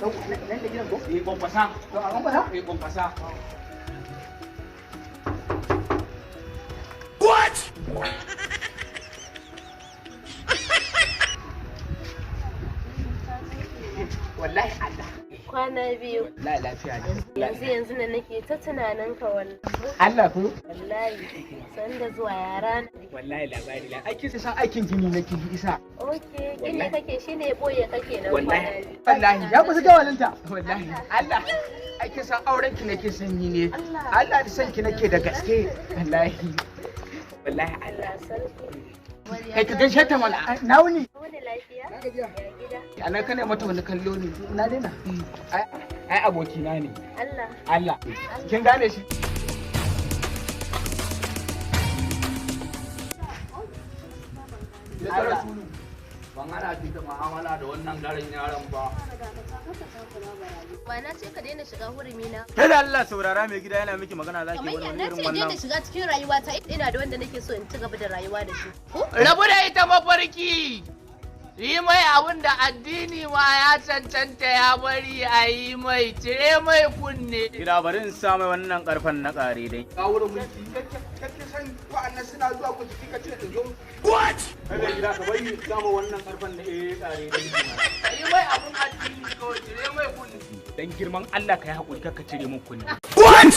nan da gidan ko? Kwankwasa. To a kwankwasa? Kwankwasa. What? Wallahi Allah. Kwana biyu. Wallahi lafiya ne. Yanzu nan nake ta tunanin ka wallahi. Allah ko? Wallahi. San da zuwa yara na. Wallahi labari la. Aikin san aikin gini nake isa. Okay, gini kake shine boye kake nan. Wallahi. Wallahi. Ya kusa gawalinta. Wallahi. Allah. Aikin san auren ki nake son yi ne. Allah da san ki nake da gaske. Wallahi. Wallahi Allah. Sarki. Kai ka gaishe ta mana. Na wuni. Wani lafiya? Ya gida. Anan kana mata wani kallo ne. Na daina. Ai abokina ne. Allah. Allah. Kin gane shi? Allah. Ban hana ki da mu'amala da wannan garin yaron ba. Ba na ce ka daina shiga hurumi na. Kai da Allah saurara mai gida yana miki magana zaki Kamar wani na irin ce daina wannan. shiga cikin rayuwa ta ina da wanda nake so in ci gaba da rayuwa da shi. Ko? Rabu da ita mafarki. Yi mai abin da addini ma ya cancanta ya bari a yi mai cire mai kunne. Gida bari in sa mai wannan karfan na kare dai. Ga wurin mulki kake san wa'annan suna zuwa ku jiki ka ce da zo. What? Kai da gida ka bari sa mai wannan karfan na kare dai. Yi mai abin addini kawai cire mai kunne. Dan girman Allah ka yi haƙuri ka cire min kunni. What?